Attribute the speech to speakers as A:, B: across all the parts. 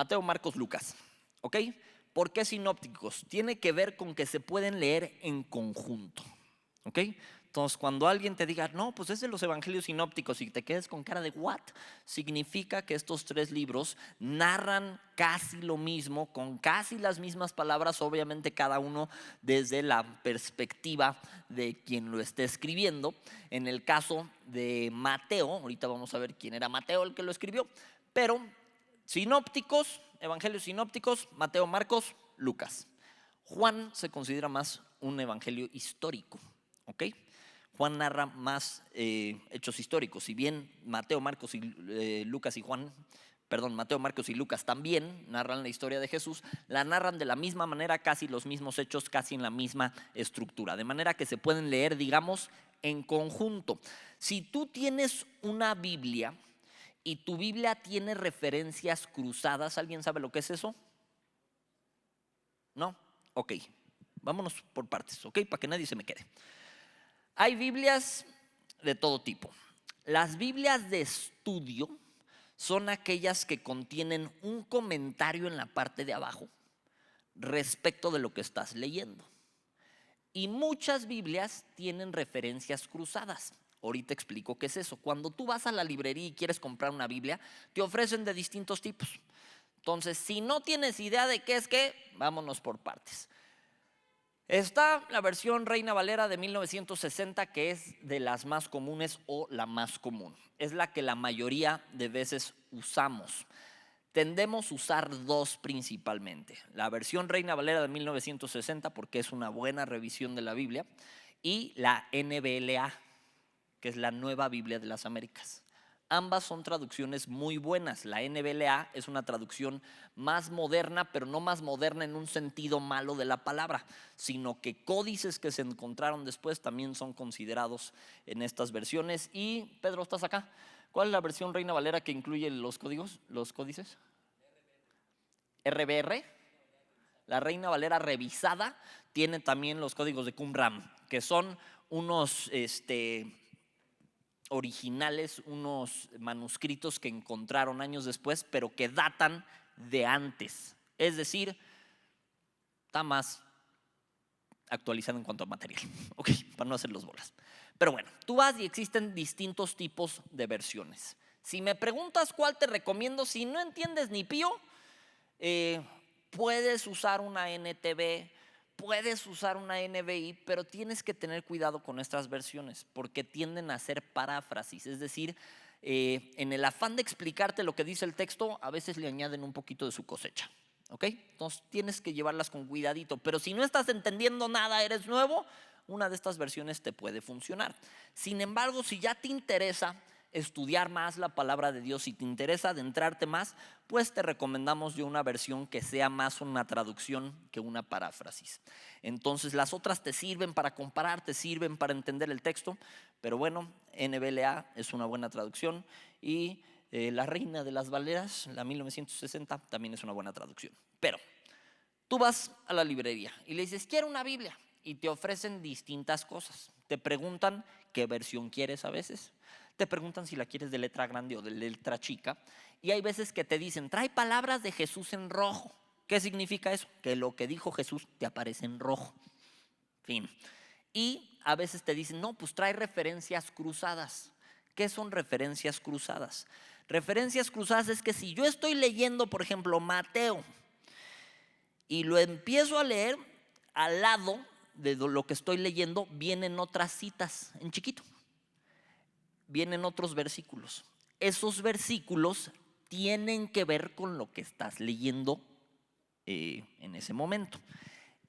A: Mateo, Marcos, Lucas, ¿ok? ¿Por qué sinópticos? Tiene que ver con que se pueden leer en conjunto, ¿ok? Entonces, cuando alguien te diga, no, pues es de los evangelios sinópticos y te quedes con cara de ¿what? Significa que estos tres libros narran casi lo mismo, con casi las mismas palabras, obviamente cada uno desde la perspectiva de quien lo esté escribiendo. En el caso de Mateo, ahorita vamos a ver quién era Mateo el que lo escribió, pero sinópticos, evangelios sinópticos, Mateo, Marcos, Lucas. Juan se considera más un evangelio histórico, ¿ok? Juan narra más hechos históricos. Si bien Mateo, Marcos y Lucas y Juan, perdón, Mateo, Marcos y Lucas también narran la historia de Jesús, la narran de la misma manera, casi los mismos hechos, casi en la misma estructura, de manera que se pueden leer, digamos, en conjunto. Si tú tienes una Biblia y tu Biblia tiene referencias cruzadas, ¿alguien sabe lo que es eso? ¿No? Ok, vámonos por partes, ¿ok? Para que nadie se me quede. Hay Biblias de todo tipo. Las Biblias de estudio son aquellas que contienen un comentario en la parte de abajo respecto de lo que estás leyendo. Y muchas Biblias tienen referencias cruzadas. Ahorita explico qué es eso. Cuando tú vas a la librería y quieres comprar una Biblia, te ofrecen de distintos tipos. Entonces, si no tienes idea de qué es qué, vámonos por partes. Está la versión Reina Valera de 1960, que es de las más comunes o la más común. Es la que la mayoría de veces usamos. Tendemos a usar dos principalmente. La versión Reina Valera de 1960, porque es una buena revisión de la Biblia, y la NBLA, que es la Nueva Biblia de las Américas. Ambas son traducciones muy buenas. La NBLA es una traducción más moderna, pero no más moderna en un sentido malo de la palabra, sino que códices que se encontraron después también son considerados en estas versiones. Y Pedro, ¿estás acá? ¿Cuál es la versión Reina Valera que incluye los códigos, los códices? RBR. La Reina Valera revisada tiene también los códigos de Qumran, que son unos originales, unos manuscritos que encontraron años después, pero que datan de antes. Es decir, está más actualizado en cuanto a material, ok, para no hacer los bolas. Pero bueno, tú vas y existen distintos tipos de versiones. Si me preguntas cuál te recomiendo, si no entiendes ni pío, puedes usar una NTV, puedes usar una NBI, pero tienes que tener cuidado con estas versiones porque tienden a ser paráfrasis, es decir, en el afán de explicarte lo que dice el texto, a veces le añaden un poquito de su cosecha, ¿ok? Entonces tienes que llevarlas con cuidadito, pero si no estás entendiendo nada, eres nuevo, una de estas versiones te puede funcionar. Sin embargo, si ya te interesa estudiar más la palabra de Dios, si te interesa adentrarte más, pues te recomendamos yo una versión que sea más una traducción que una paráfrasis. Entonces las otras te sirven para comparar, te sirven para entender el texto, pero bueno, NBLA es una buena traducción y la Reina de las Valeras, la 1960, también es una buena traducción. Pero tú vas a la librería y le dices, quiero una Biblia, y te ofrecen distintas cosas. Te preguntan qué versión quieres a veces. Te preguntan si la quieres de letra grande o de letra chica. Y hay veces que te dicen, trae palabras de Jesús en rojo. ¿Qué significa eso? Que lo que dijo Jesús te aparece en rojo. Fin. Y a veces te dicen, no, pues trae referencias cruzadas. ¿Qué son referencias cruzadas? Referencias cruzadas es que si yo estoy leyendo, por ejemplo, Mateo, y lo empiezo a leer, al lado de lo que estoy leyendo vienen otras citas en chiquito, vienen otros versículos. Esos versículos tienen que ver con lo que estás leyendo en ese momento.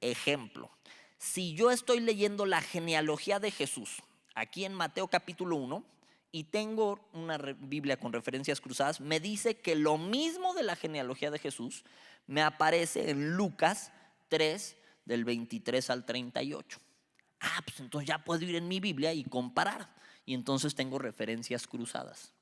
A: Ejemplo, si yo estoy leyendo la genealogía de Jesús aquí en Mateo capítulo 1 y tengo una Biblia con referencias cruzadas, me dice que lo mismo de la genealogía de Jesús me aparece en Lucas 3 del 23 al 38. Pues entonces ya puedo ir en mi Biblia y comparar, y entonces tengo referencias cruzadas.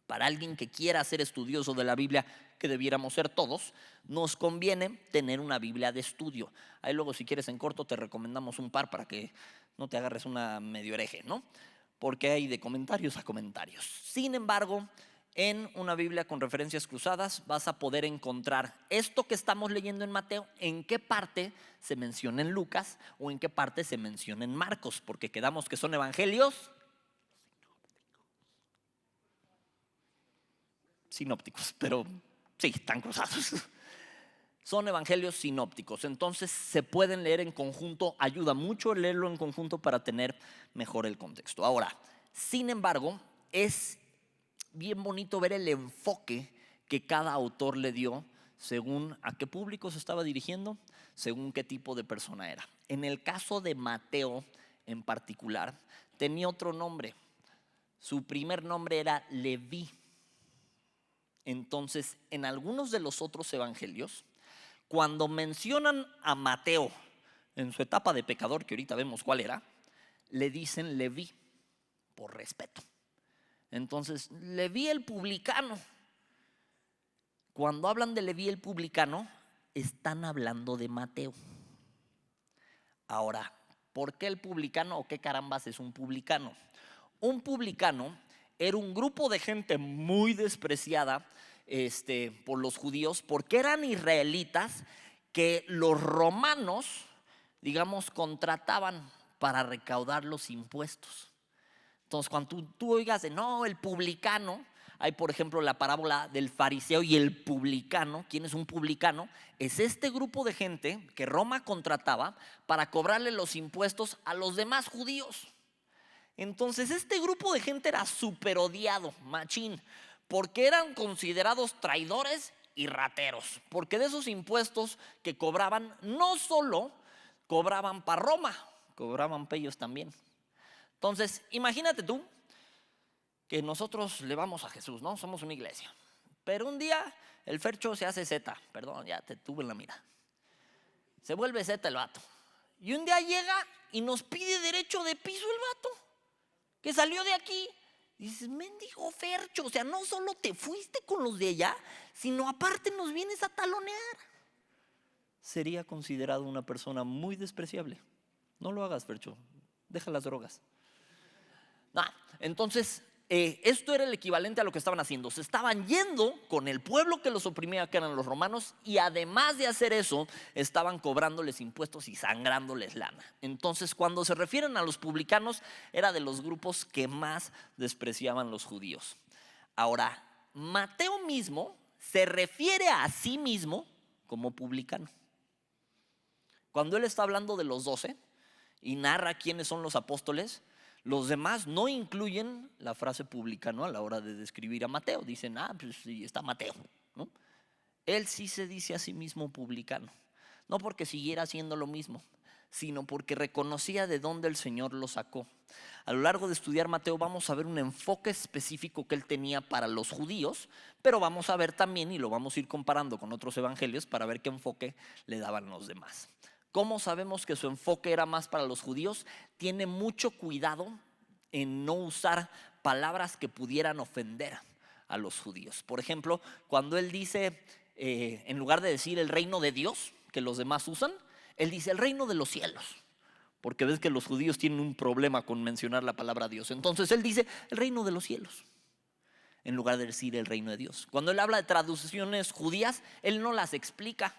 A: Para alguien que quiera ser estudioso de la Biblia, que debiéramos ser todos, nos conviene tener una Biblia de estudio. Ahí luego, si quieres en corto, te recomendamos un par para que no te agarres una medio hereje, ¿no? Porque hay de comentarios a comentarios. Sin embargo, en una Biblia con referencias cruzadas vas a poder encontrar esto que estamos leyendo en Mateo, en qué parte se menciona en Lucas o en qué parte se menciona en Marcos, porque quedamos que son evangelios sinópticos, pero sí, están cruzados. Son evangelios sinópticos, entonces se pueden leer en conjunto, ayuda mucho leerlo en conjunto para tener mejor el contexto. Ahora, sin embargo, es bien bonito ver el enfoque que cada autor le dio según a qué público se estaba dirigiendo, según qué tipo de persona era. En el caso de Mateo en particular, tenía otro nombre. Su primer nombre era Leví. Entonces, en algunos de los otros evangelios, cuando mencionan a Mateo en su etapa de pecador, que ahorita vemos cuál era, le dicen Leví por respeto. Entonces, Leví el publicano. Cuando hablan de Leví el publicano, están hablando de Mateo. Ahora, ¿por qué el publicano o qué carambas es un publicano? Un publicano era un grupo de gente muy despreciada por los judíos porque eran israelitas que los romanos, digamos, contrataban para recaudar los impuestos. Entonces, cuando tú oigas de no, el publicano, hay por ejemplo la parábola del fariseo y el publicano. ¿Quién es un publicano? Es este grupo de gente que Roma contrataba para cobrarle los impuestos a los demás judíos. Entonces este grupo de gente era súper odiado, machín, porque eran considerados traidores y rateros, porque de esos impuestos que cobraban, no solo cobraban para Roma, cobraban para ellos también. Entonces, imagínate tú que nosotros le vamos a Jesús, ¿no? Somos una iglesia. Pero un día el Fercho se hace zeta, perdón, ya te tuve en la mira. Se vuelve zeta el vato. Y un día llega y nos pide derecho de piso el vato, que salió de aquí. Y dices, mendigo Fercho, o sea, no solo te fuiste con los de allá, sino aparte nos vienes a talonear. Sería considerado una persona muy despreciable. No lo hagas, Fercho, deja las drogas. Entonces, esto era el equivalente a lo que estaban haciendo. Se estaban yendo con el pueblo que los oprimía, que eran los romanos, y además de hacer eso, estaban cobrándoles impuestos y sangrándoles lana. Entonces, cuando se refieren a los publicanos, era de los grupos que más despreciaban los judíos. Ahora, Mateo mismo se refiere a sí mismo como publicano. Cuando él está hablando de los 12 y narra quiénes son los apóstoles, los demás no incluyen la frase publicano a la hora de describir a Mateo. Dicen, pues sí, está Mateo, ¿no? Él sí se dice a sí mismo publicano. No porque siguiera haciendo lo mismo, sino porque reconocía de dónde el Señor lo sacó. A lo largo de estudiar Mateo vamos a ver un enfoque específico que él tenía para los judíos, pero vamos a ver también, y lo vamos a ir comparando con otros evangelios para ver qué enfoque le daban los demás. ¿Cómo sabemos que su enfoque era más para los judíos? Tiene mucho cuidado en no usar palabras que pudieran ofender a los judíos. Por ejemplo, cuando él dice, en lugar de decir el reino de Dios, que los demás usan, él dice el reino de los cielos. Porque ves que los judíos tienen un problema con mencionar la palabra Dios. Entonces él dice el reino de los cielos, en lugar de decir el reino de Dios. Cuando él habla de traducciones judías, él no las explica.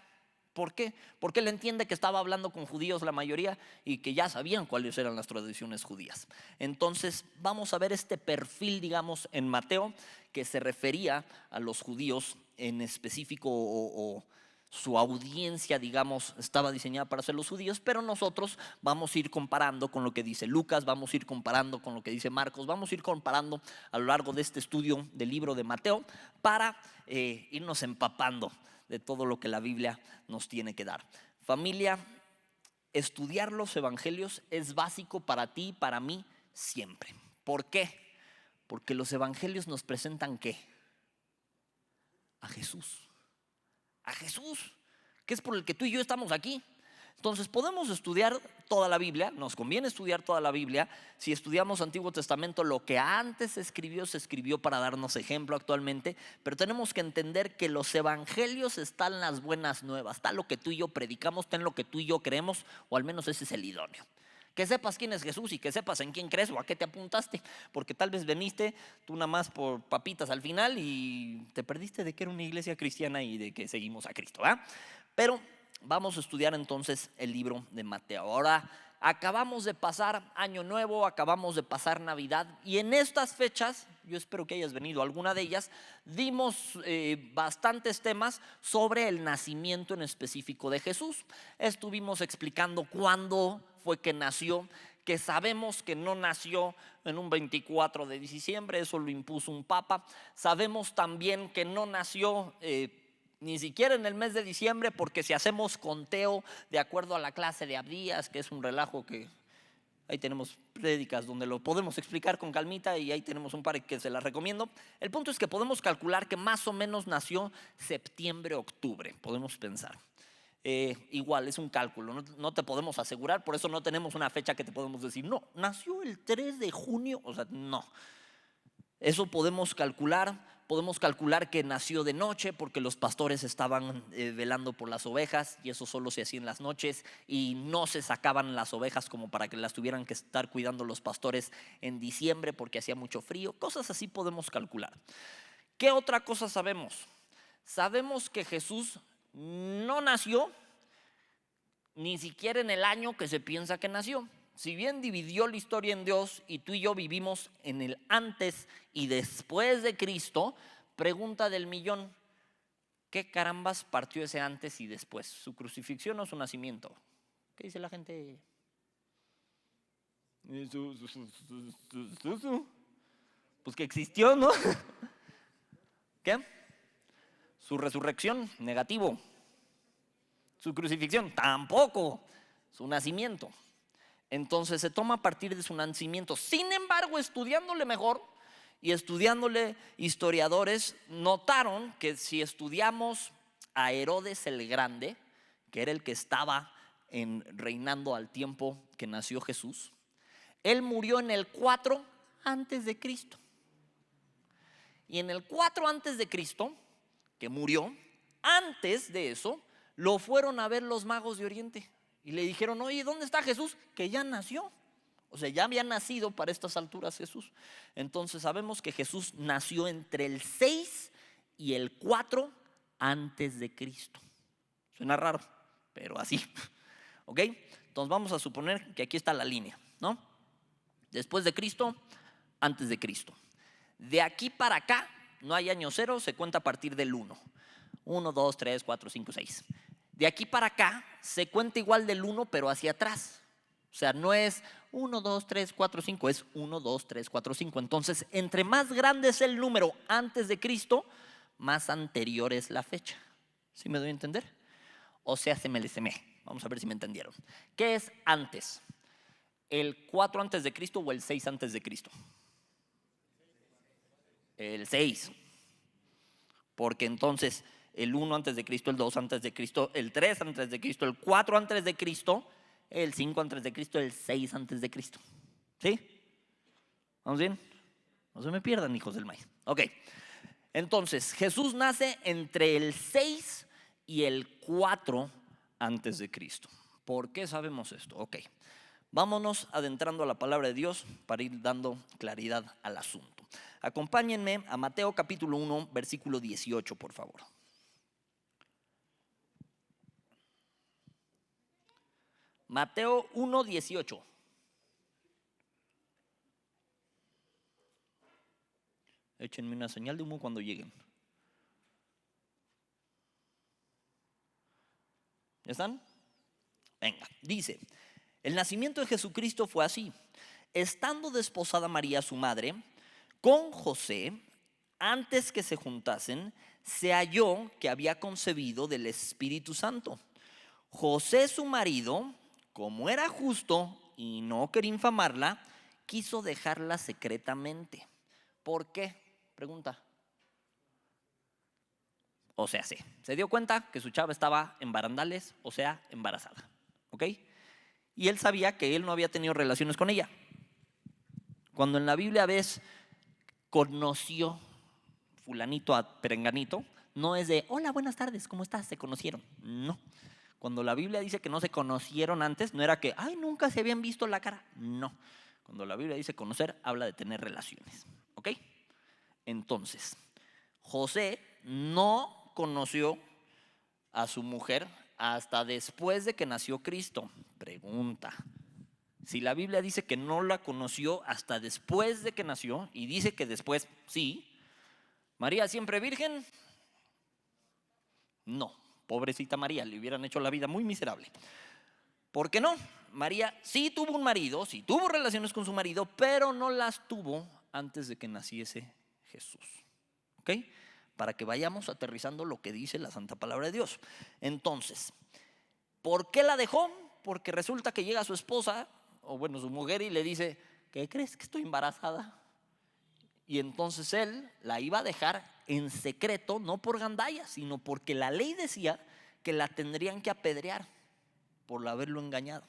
A: ¿Por qué? Porque él entiende que estaba hablando con judíos la mayoría y que ya sabían cuáles eran las tradiciones judías. Entonces vamos a ver este perfil, digamos, en Mateo, que se refería a los judíos en específico, o su audiencia, digamos, estaba diseñada para ser los judíos, pero nosotros vamos a ir comparando con lo que dice Lucas, vamos a ir comparando con lo que dice Marcos, vamos a ir comparando a lo largo de este estudio del libro de Mateo para irnos empapando de todo lo que la Biblia nos tiene que dar. Familia, estudiar los evangelios es básico para ti y para mí siempre. ¿Por qué? Porque los evangelios nos presentan ¿qué? A Jesús. A Jesús, que es por el que tú y yo estamos aquí. Entonces podemos estudiar toda la Biblia, nos conviene estudiar toda la Biblia. Si estudiamos Antiguo Testamento, lo que antes se escribió para darnos ejemplo actualmente, pero tenemos que entender que los evangelios están las buenas nuevas, está lo que tú y yo predicamos, está en lo que tú y yo creemos, o al menos ese es el idóneo. Que sepas quién es Jesús y que sepas en quién crees o a qué te apuntaste, porque tal vez veniste tú nada más por papitas al final y te perdiste de que era una iglesia cristiana y de que seguimos a Cristo, ¿verdad? Pero vamos a estudiar entonces el libro de Mateo. Ahora acabamos de pasar Año Nuevo, acabamos de pasar Navidad y en estas fechas, yo espero que hayas venido a alguna de ellas, dimos bastantes temas sobre el nacimiento en específico de Jesús. Estuvimos explicando cuándo fue que nació, que sabemos que no nació en un 24 de diciembre, eso lo impuso un papa. Sabemos también que no nació ni siquiera en el mes de diciembre, porque si hacemos conteo de acuerdo a la clase de Abdías, que es un relajo que ahí tenemos prédicas donde lo podemos explicar con calmita y ahí tenemos un par que se las recomiendo. El punto es que podemos calcular que más o menos nació septiembre, octubre, podemos pensar. Igual es un cálculo, no te podemos asegurar, por eso no tenemos una fecha que te podemos decir, no, nació el 3 de junio, o sea, no. Eso podemos calcular que nació de noche porque los pastores estaban velando por las ovejas y eso solo se hacía en las noches y no se sacaban las ovejas como para que las tuvieran que estar cuidando los pastores en diciembre porque hacía mucho frío, cosas así podemos calcular. ¿Qué otra cosa sabemos? Sabemos que Jesús no nació ni siquiera en el año que se piensa que nació. Si bien dividió la historia en Dios y tú y yo vivimos en el antes y después de Cristo, pregunta del millón, ¿qué carambas partió ese antes y después? ¿Su crucifixión o su nacimiento? ¿Qué dice la gente? Pues que existió, ¿no? ¿Qué? Su resurrección, negativo. Su crucifixión, tampoco. Su nacimiento. Entonces se toma a partir de su nacimiento. Sin embargo, estudiándole mejor y estudiándole historiadores, notaron que si estudiamos a Herodes el Grande, que era el que estaba reinando al tiempo que nació Jesús, él murió en el 4 antes de Cristo. Y en el 4 antes de Cristo, que murió, antes de eso, lo fueron a ver los magos de Oriente. Y le dijeron, oye, ¿dónde está Jesús? Que ya nació. O sea, ya había nacido para estas alturas Jesús. Entonces sabemos que Jesús nació entre el 6 y el 4 antes de Cristo. Suena raro, pero así. ¿Ok? Entonces vamos a suponer que aquí está la línea, ¿no? Después de Cristo, antes de Cristo. De aquí para acá no hay año cero, se cuenta a partir del 1. 1, 2, 3, 4, 5, 6. De aquí para acá se cuenta igual del 1 pero hacia atrás. O sea, no es 1, 2, 3, 4, 5, es 1, 2, 3, 4, 5. Entonces, entre más grande es el número antes de Cristo, más anterior es la fecha. ¿Sí me doy a entender? O sea, se me. Vamos a ver si me entendieron. ¿Qué es antes? ¿El 4 antes de Cristo o el 6 antes de Cristo? El 6. Porque entonces el 1 antes de Cristo, el 2 antes de Cristo, el 3 antes de Cristo, el 4 antes de Cristo, el 5 antes de Cristo, el 6 antes de Cristo. ¿Sí? ¿Vamos bien? No se me pierdan, hijos del maíz. Ok. Entonces, Jesús nace entre el 6 y el 4 antes de Cristo. ¿Por qué sabemos esto? Ok. Vámonos adentrando a la palabra de Dios para ir dando claridad al asunto. Acompáñenme a Mateo capítulo 1, versículo 18, por favor. Mateo 1, 18. Échenme una señal de humo cuando lleguen. ¿Ya están? Venga, dice: el nacimiento de Jesucristo fue así. Estando desposada María, su madre, con José, antes que se juntasen, se halló que había concebido del Espíritu Santo. José, su marido, como era justo y no quería infamarla, quiso dejarla secretamente. ¿Por qué? Pregunta. O sea, sí, se dio cuenta que su chava estaba en barandales, o sea, embarazada. ¿Ok? Y él sabía que él no había tenido relaciones con ella. Cuando en la Biblia ves conoció fulanito a perenganito, no es de hola, buenas tardes, ¿cómo estás? Se conocieron. No. Cuando la Biblia dice que no se conocieron antes, no era que, ay, nunca se habían visto la cara. No. Cuando la Biblia dice conocer, habla de tener relaciones. ¿Ok? Entonces, José no conoció a su mujer hasta después de que nació Cristo. Pregunta. Si la Biblia dice que no la conoció hasta después de que nació, y dice que después sí, ¿María siempre virgen? No, pobrecita María, le hubieran hecho la vida muy miserable. ¿Por qué no? María sí tuvo un marido, sí tuvo relaciones con su marido, pero no las tuvo antes de que naciese Jesús. ¿Ok? Para que vayamos aterrizando lo que dice la Santa Palabra de Dios. Entonces, ¿por qué la dejó? Porque resulta que llega su esposa, o bueno, su mujer, y le dice, ¿qué crees que estoy embarazada? Y entonces él la iba a dejar en secreto, no por gandalla, sino porque la ley decía que la tendrían que apedrear por haberlo engañado.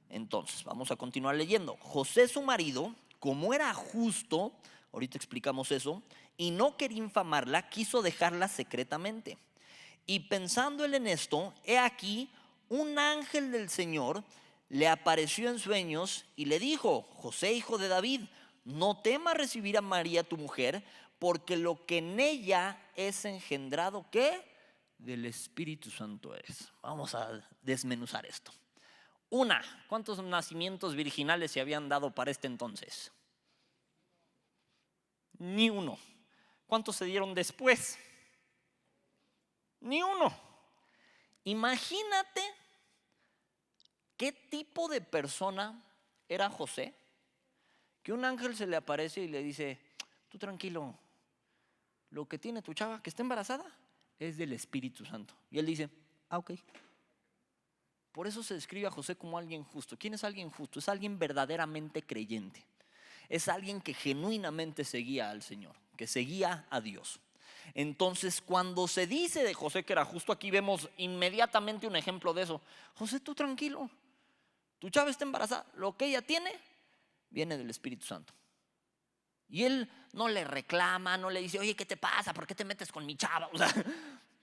A: Entonces, vamos a continuar leyendo. José, su marido, como era justo, ahorita explicamos eso, y no quería infamarla, quiso dejarla secretamente. Y pensando él en esto, he aquí, un ángel del Señor le apareció en sueños y le dijo, José, hijo de David, no temas recibir a María tu mujer, porque lo que en ella es engendrado, ¿qué? Del Espíritu Santo es. Vamos a desmenuzar esto. Una, ¿cuántos nacimientos virginales se habían dado para este entonces? Ni uno. ¿Cuántos se dieron después? Ni uno. Imagínate qué tipo de persona era José, que un ángel se le aparece y le dice, tú tranquilo, lo que tiene tu chava que está embarazada es del Espíritu Santo. Y él dice, ok. Por eso se describe a José como alguien justo. ¿Quién es alguien justo? Es alguien verdaderamente creyente. Es alguien que genuinamente seguía al Señor, que seguía a Dios. Entonces, cuando se dice de José que era justo, aquí vemos inmediatamente un ejemplo de eso. José, tú tranquilo, tu chava está embarazada, lo que ella tiene viene del Espíritu Santo. Y él no le reclama, no le dice, oye, ¿qué te pasa? ¿Por qué te metes con mi chava? O sea,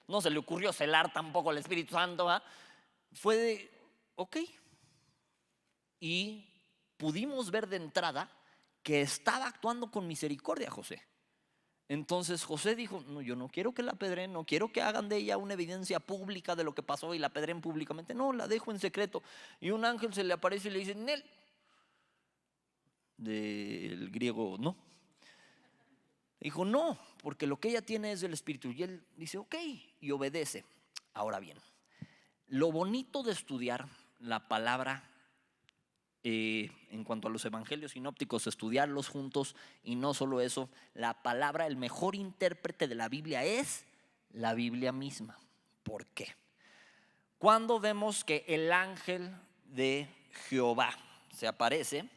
A: no se le ocurrió celar tampoco al Espíritu Santo, ¿eh? Fue de, ok. Y pudimos ver de entrada que estaba actuando con misericordia José. Entonces José dijo, no, yo no quiero que la apedreen, no quiero que hagan de ella una evidencia pública de lo que pasó y la apedreen públicamente, no, la dejo en secreto. Y un ángel se le aparece y le dice, Nel, del griego, no. Dijo, no, porque lo que ella tiene es del Espíritu. Y él dice, ok, y obedece. Ahora bien, lo bonito de estudiar la palabra en cuanto a los evangelios sinópticos, estudiarlos juntos, y no solo eso, la palabra, el mejor intérprete de la Biblia es la Biblia misma. ¿Por qué? Cuando vemos que el ángel de Jehová se aparece,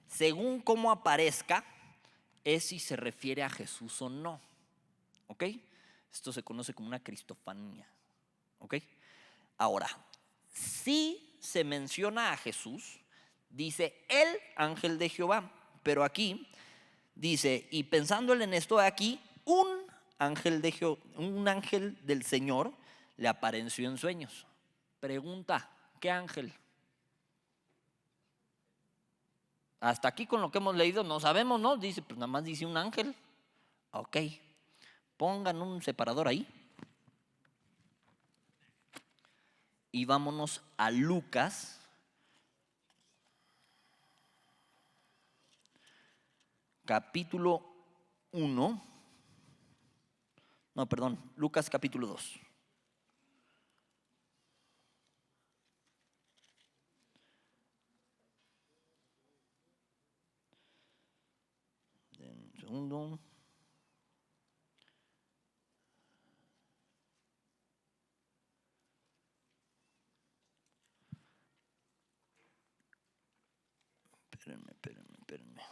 A: según cómo aparezca, es si se refiere a Jesús o no. ¿Ok? Esto se conoce como una cristofanía. ¿Ok? Ahora, si se menciona a Jesús, dice el ángel de Jehová, pero aquí dice, y pensándole en esto, aquí un ángel del Señor le apareció en sueños. Pregunta, ¿qué ángel? Hasta aquí con lo que hemos leído no sabemos, ¿no? Dice, pues nada más dice un ángel. Ok, pongan un separador ahí. Y vámonos a Lucas. Capítulo 1. No, perdón, Lucas capítulo 2. Un segundo. Espérenme.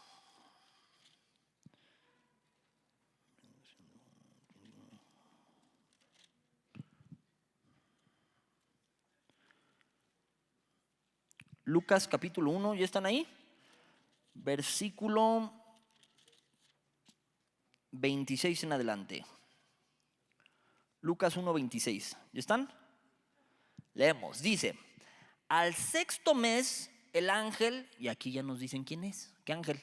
A: Lucas capítulo 1, ¿ya están ahí? Versículo 26 en adelante. Lucas 1:26, ¿ya están? Leemos, dice, al sexto mes el ángel, y aquí ya nos dicen quién es, ¿qué ángel?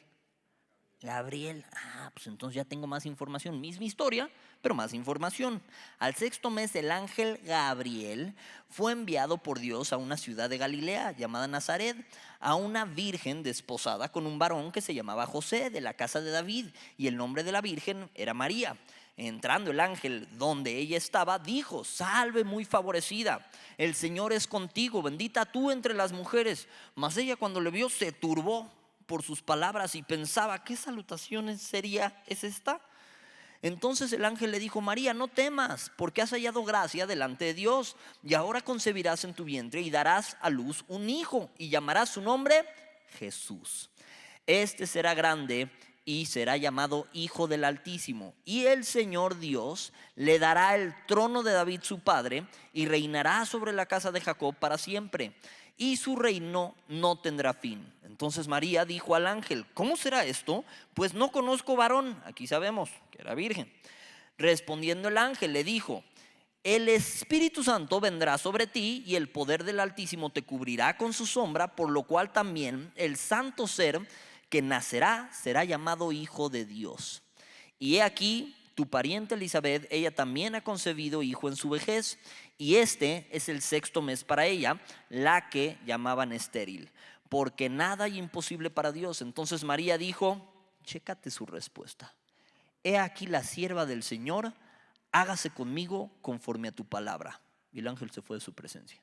A: Gabriel. Pues entonces ya tengo más información. Misma historia, pero más información. Al sexto mes el ángel Gabriel fue enviado por Dios a una ciudad de Galilea llamada Nazaret, a una virgen desposada con un varón que se llamaba José, de la casa de David, y el nombre de la virgen era María. Entrando el ángel donde ella estaba, dijo: salve muy favorecida, el Señor es contigo, bendita tú entre las mujeres. Mas ella, cuando le vio, se turbó por sus palabras y pensaba: ¿qué salutación es esta? Entonces el ángel le dijo: María, no temas, porque has hallado gracia delante de Dios, y ahora concebirás en tu vientre y darás a luz un hijo, y llamarás su nombre Jesús. Este será grande y será llamado Hijo del Altísimo, y el Señor Dios le dará el trono de David su padre, y reinará sobre la casa de Jacob para siempre, y su reino no tendrá fin. Entonces María dijo al ángel: ¿cómo será esto? Pues no conozco varón. Aquí sabemos que era virgen. Respondiendo el ángel le dijo: el Espíritu Santo vendrá sobre ti, y el poder del Altísimo te cubrirá con su sombra, por lo cual también el santo ser que nacerá será llamado Hijo de Dios. Y he aquí, tu pariente Elizabeth, ella también ha concebido hijo en su vejez, y este es el sexto mes para ella, la que llamaban estéril, porque nada hay imposible para Dios. Entonces María dijo, chécate su respuesta: he aquí la sierva del Señor, hágase conmigo conforme a tu palabra. Y el ángel se fue de su presencia.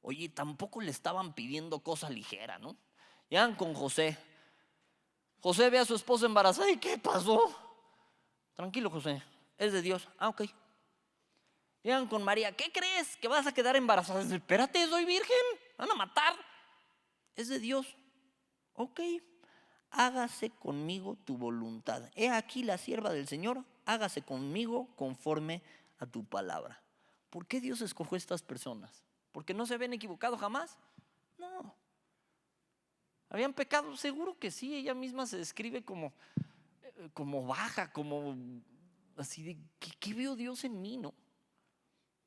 A: Oye, tampoco le estaban pidiendo cosa ligera, ¿no? Llegan con José. José ve a su esposa embarazada. ¿Y qué pasó? Tranquilo, José, es de Dios. Ok. Llegan con María. ¿Qué crees? ¿Que vas a quedar embarazada? Espérate, soy virgen, van a matar. Es de Dios. Ok. Hágase conmigo tu voluntad. He aquí la sierva del Señor, hágase conmigo conforme a tu palabra. ¿Por qué Dios escogió a estas personas? ¿Porque no se habían equivocado jamás? No. ¿Habían pecado? Seguro que sí. Ella misma se describe como baja, como así de, ¿qué vio Dios en mí? ¿No?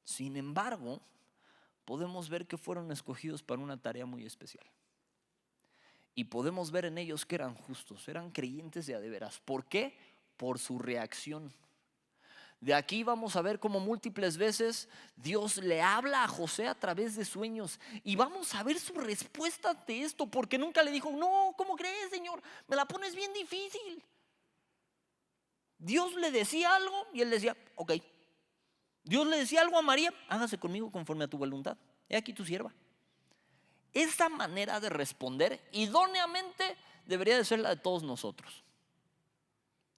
A: Sin embargo, podemos ver que fueron escogidos para una tarea muy especial. Y podemos ver en ellos que eran justos, eran creyentes de a de veras. ¿Por qué? Por su reacción. De aquí vamos a ver cómo múltiples veces Dios le habla a José a través de sueños, y vamos a ver su respuesta ante esto, porque nunca le dijo: no, ¿cómo crees, Señor? Me la pones bien difícil. Dios le decía algo y él decía: ok. Dios le decía algo a María: hágase conmigo conforme a tu voluntad, he aquí tu sierva. Esta manera de responder idóneamente debería de ser la de todos nosotros.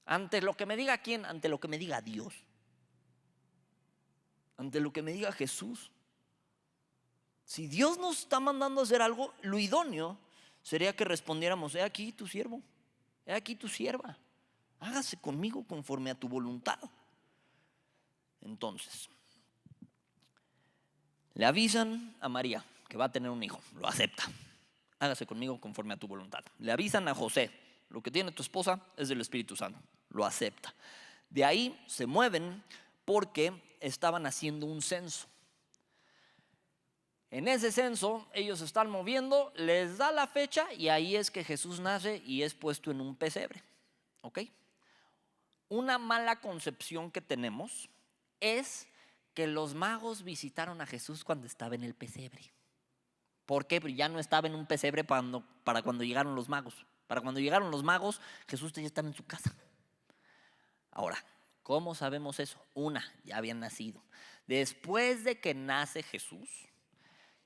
A: Ante lo que me diga quién, ante lo que me diga Dios, ante lo que me diga Jesús. Si Dios nos está mandando a hacer algo, lo idóneo sería que respondiéramos: he aquí tu siervo, he aquí tu sierva, hágase conmigo conforme a tu voluntad. Entonces, le avisan a María que va a tener un hijo, lo acepta. Hágase conmigo conforme a tu voluntad. Le avisan a José: lo que tiene tu esposa es del Espíritu Santo, lo acepta. De ahí se mueven porque estaban haciendo un censo. En ese censo ellos están moviendo, les da la fecha, y ahí es que Jesús nace y es puesto en un pesebre. ¿Ok? Una mala concepción que tenemos es que los magos visitaron a Jesús cuando estaba en el pesebre. ¿Por qué? Porque ya no estaba en un pesebre para cuando llegaron los magos. Para cuando llegaron los magos, Jesús ya estaba en su casa. Ahora, ¿cómo sabemos eso? Ya habían nacido. Después de que nace Jesús,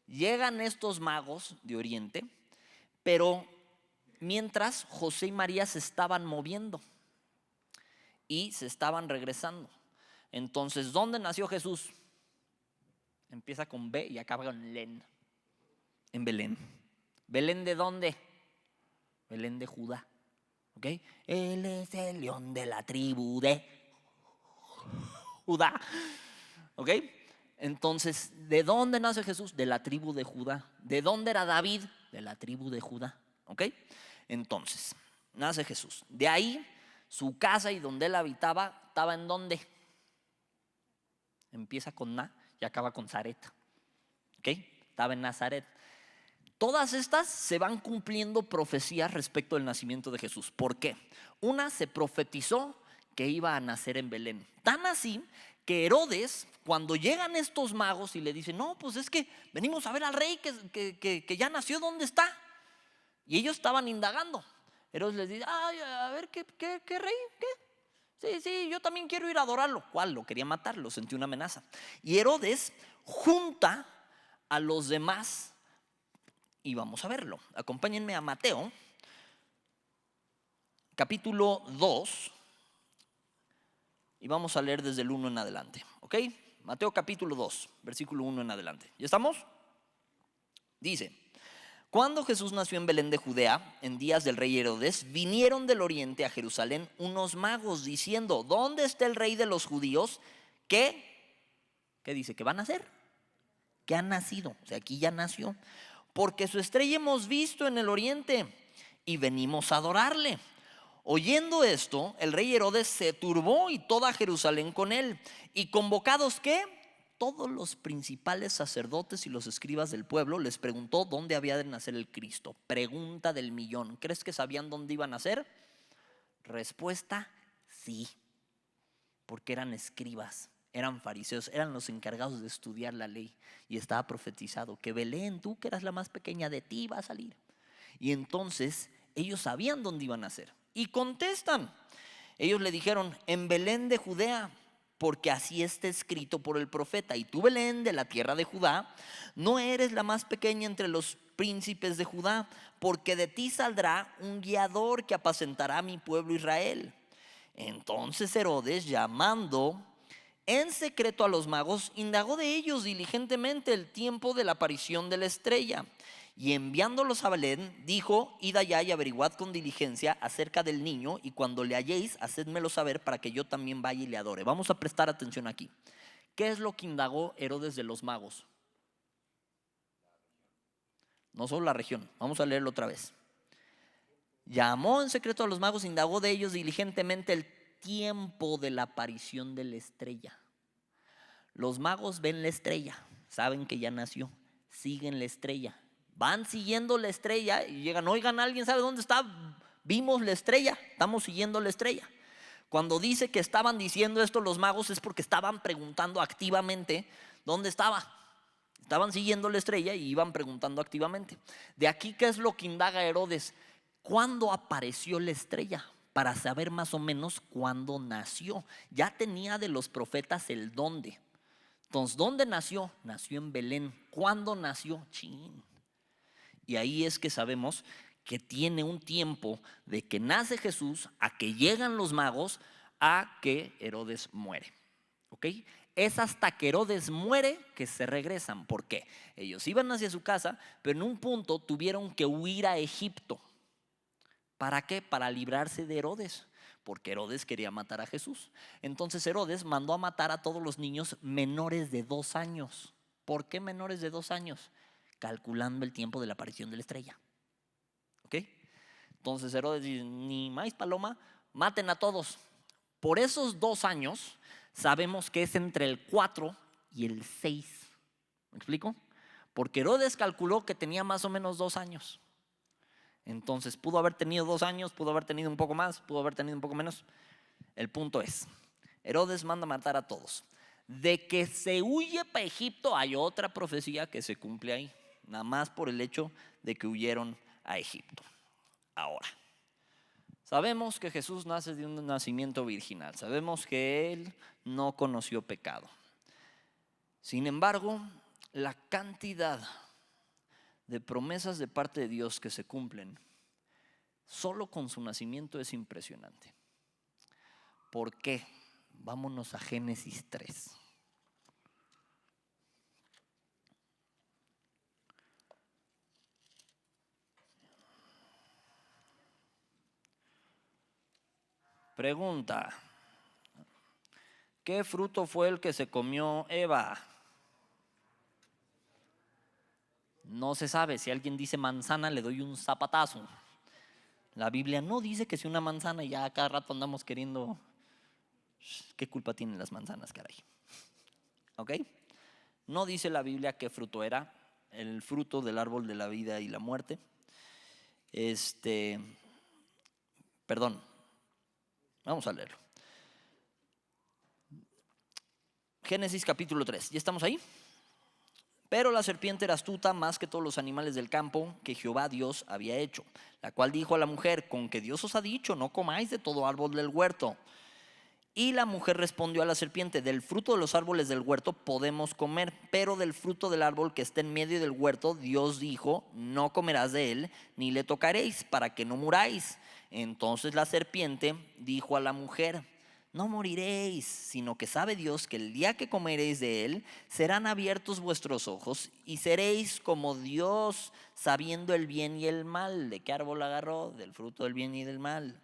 A: llegan estos magos de Oriente, pero mientras José y María se estaban moviendo y se estaban regresando. Entonces, ¿dónde nació Jesús? Empieza con B y acaba con Len. En Belén. ¿Belén de dónde? Belén de Judá. ¿Ok? Él es el león de la tribu de Judá. ¿Ok? Entonces, ¿de dónde nace Jesús? De la tribu de Judá. ¿De dónde era David? De la tribu de Judá. ¿Ok? Entonces, nace Jesús. De ahí, su casa y donde él habitaba, ¿estaba en dónde? Empieza con Na y acaba con Zaret. ¿ok? Estaba en Nazaret. Todas estas se van cumpliendo profecías respecto del nacimiento de Jesús. ¿Por qué? Una, se profetizó que iba a nacer en Belén. Tan así que Herodes, cuando llegan estos magos y le dicen, no, pues es que venimos a ver al rey que ya nació, ¿dónde está? Y ellos estaban indagando. Herodes les dice, ay, a ver, ¿qué rey? ¿Qué? Sí, yo también quiero ir a adorarlo. ¿Cuál? Lo quería matar, lo sentí una amenaza. Y Herodes junta a los demás y vamos a verlo. Acompáñenme a Mateo, capítulo 2, y vamos a leer desde el 1 en adelante, ¿ok? Mateo capítulo 2, versículo 1 en adelante. ¿Ya estamos? Dice: cuando Jesús nació en Belén de Judea, en días del rey Herodes, vinieron del oriente a Jerusalén unos magos diciendo, ¿dónde está el rey de los judíos? ¿Qué dice? ¿Que va a nacer? Que ha nacido, o sea, aquí ya nació. Porque su estrella hemos visto en el oriente y venimos a adorarle. Oyendo esto, el rey Herodes se turbó y toda Jerusalén con él. Y convocados, ¿qué? Todos los principales sacerdotes y los escribas del pueblo, les preguntó dónde había de nacer el Cristo. Pregunta del millón. ¿Crees que sabían dónde iba a nacer? Respuesta: sí, porque eran escribas, eran fariseos, eran los encargados de estudiar la ley. Y estaba profetizado que Belén, tú que eras la más pequeña, de ti va a salir. Y entonces ellos sabían dónde iban a nacer. Y contestan, ellos le dijeron, en Belén de Judea, porque así está escrito por el profeta. Y tú, Belén, de la tierra de Judá, no eres la más pequeña entre los príncipes de Judá, porque de ti saldrá un guiador que apacentará a mi pueblo Israel. Entonces Herodes, llamando en secreto a los magos, indagó de ellos diligentemente el tiempo de la aparición de la estrella. Y enviándolos a Belén, dijo, id allá y averiguad con diligencia acerca del niño, y cuando le halléis, hacedmelo saber para que yo también vaya y le adore. Vamos a prestar atención aquí. ¿Qué es lo que indagó Herodes de los magos? No solo la región, vamos a leerlo otra vez. Llamó en secreto a los magos, indagó de ellos diligentemente el tiempo de la aparición de la estrella. Los magos ven la estrella, saben que ya nació, siguen la estrella, van siguiendo la estrella y llegan, oigan, ¿alguien sabe dónde está? Vimos la estrella, estamos siguiendo la estrella. Cuando dice que estaban diciendo esto los magos es porque estaban preguntando activamente dónde estaba. Estaban siguiendo la estrella y iban preguntando activamente. De aquí, ¿qué es lo que indaga Herodes? ¿Cuándo apareció la estrella? Para saber más o menos cuándo nació. Ya tenía de los profetas el dónde. Entonces, ¿dónde nació? Nació en Belén. ¿Cuándo nació? Chin. Y ahí es que sabemos que tiene un tiempo de que nace Jesús a que llegan los magos a que Herodes muere. ¿Ok? Es hasta que Herodes muere que se regresan. ¿Por qué? Ellos iban hacia su casa, pero en un punto tuvieron que huir a Egipto. ¿Para qué? Para librarse de Herodes, porque Herodes quería matar a Jesús. Entonces Herodes mandó a matar a todos los niños menores de 2 años. ¿Por qué menores de 2 años? Calculando el tiempo de la aparición de la estrella. ¿Ok? Entonces Herodes dice, ni maíz paloma, maten a todos. Por esos 2 años sabemos que es entre el 4 y el 6. ¿Me explico? Porque Herodes calculó que tenía más o menos 2 años. Entonces pudo haber tenido 2 años, pudo haber tenido un poco más, pudo haber tenido un poco menos. El punto es, Herodes manda matar a todos. De que se huye para Egipto hay otra profecía que se cumple ahí, nada más por el hecho de que huyeron a Egipto. Ahora, sabemos que Jesús nace de un nacimiento virginal, sabemos que Él no conoció pecado. Sin embargo, la cantidad de promesas de parte de Dios que se cumplen solo con su nacimiento es impresionante. ¿Por qué? Vámonos a Génesis 3. Pregunta: ¿qué fruto fue el que se comió Eva? No se sabe. Si alguien dice manzana, le doy un zapatazo. La Biblia no dice que sea una manzana y ya cada rato andamos queriendo. ¿Qué culpa tienen las manzanas, caray? ¿Ok? No dice la Biblia qué fruto era, el fruto del árbol de la vida y la muerte. Perdón, vamos a leerlo. Génesis capítulo 3, ¿ya estamos ahí? Pero la serpiente era astuta más que todos los animales del campo que Jehová Dios había hecho, la cual dijo a la mujer: con que Dios os ha dicho, no comáis de todo árbol del huerto. Y la mujer respondió a la serpiente: del fruto de los árboles del huerto podemos comer, pero del fruto del árbol que está en medio del huerto, Dios dijo: no comerás de él, ni le tocaréis, para que no muráis. Entonces la serpiente dijo a la mujer: no moriréis, sino que sabe Dios que el día que comeréis de él, serán abiertos vuestros ojos y seréis como Dios, sabiendo el bien y el mal. ¿De qué árbol agarró? Del fruto del bien y del mal.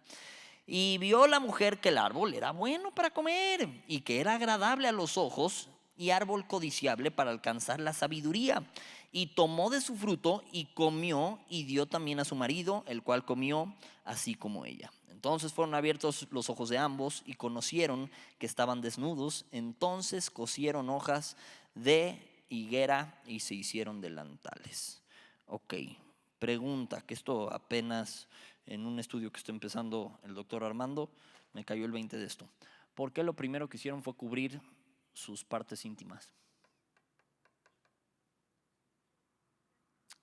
A: Y vio la mujer que el árbol era bueno para comer y que era agradable a los ojos y árbol codiciable para alcanzar la sabiduría. Y tomó de su fruto y comió y dio también a su marido, el cual comió así como ella. Entonces fueron abiertos los ojos de ambos y conocieron que estaban desnudos. Entonces cosieron hojas de higuera y se hicieron delantales. Ok, pregunta, que esto apenas en un estudio que está empezando el doctor Armando, me cayó el 20 de esto. ¿Por qué lo primero que hicieron fue cubrir sus partes íntimas?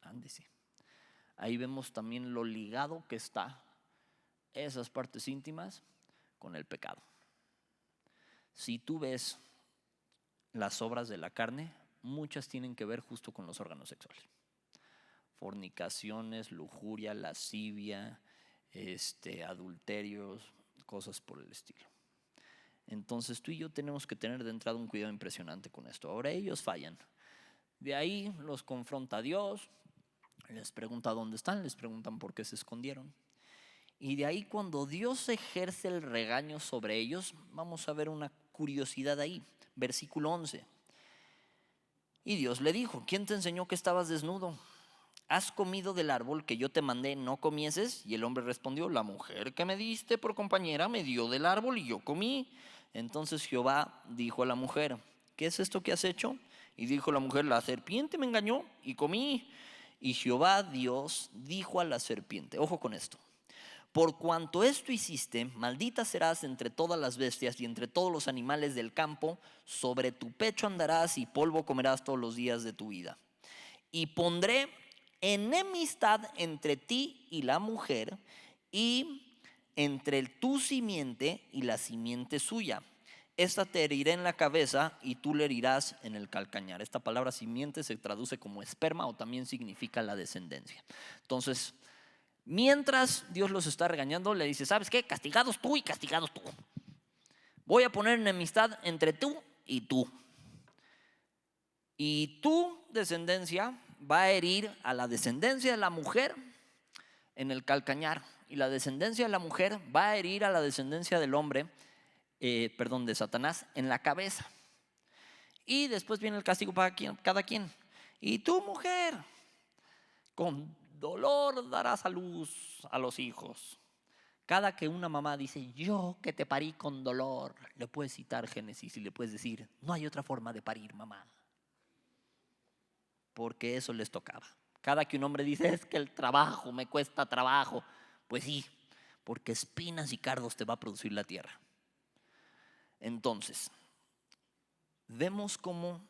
A: Ándese. Ahí vemos también lo ligado que está esas partes íntimas con el pecado. Si tú ves las obras de la carne, muchas tienen que ver justo con los órganos sexuales. Fornicaciones, lujuria, lascivia, adulterios, cosas por el estilo. Entonces tú y yo tenemos que tener de entrada un cuidado impresionante con esto. Ahora ellos fallan. De ahí los confronta Dios, les pregunta dónde están, les preguntan por qué se escondieron. Y de ahí cuando Dios ejerce el regaño sobre ellos, vamos a ver una curiosidad ahí. Versículo 11. Y Dios le dijo: ¿quién te enseñó que estabas desnudo? ¿Has comido del árbol que yo te mandé no comieses? Y el hombre respondió: la mujer que me diste por compañera me dio del árbol y yo comí. Entonces Jehová dijo a la mujer: ¿qué es esto que has hecho? Y dijo la mujer: la serpiente me engañó y comí. Y Jehová Dios dijo a la serpiente, ojo con esto: por cuanto esto hiciste, maldita serás entre todas las bestias y entre todos los animales del campo. Sobre tu pecho andarás y polvo comerás todos los días de tu vida. Y pondré enemistad entre ti y la mujer, y entre tu simiente y la simiente suya. Esta te herirá en la cabeza y tú le herirás en el calcañar. Esta palabra simiente se traduce como esperma o también significa la descendencia. Entonces, mientras Dios los está regañando, le dice: ¿sabes qué? Castigados tú y castigados tú. Voy a poner enemistad entre tú y tú. Y tu descendencia va a herir a la descendencia de la mujer en el calcañar. Y la descendencia de la mujer va a herir a la descendencia del hombre, de Satanás, en la cabeza. Y después viene el castigo para cada quien. Y tu mujer, con dolor darás a luz a los hijos. Cada que una mamá dice: yo que te parí con dolor, le puedes citar Génesis y le puedes decir: no hay otra forma de parir, mamá. Porque eso les tocaba. Cada que un hombre dice: es que el trabajo me cuesta trabajo, pues sí, porque espinas y cardos te va a producir la tierra. Entonces, vemos cómo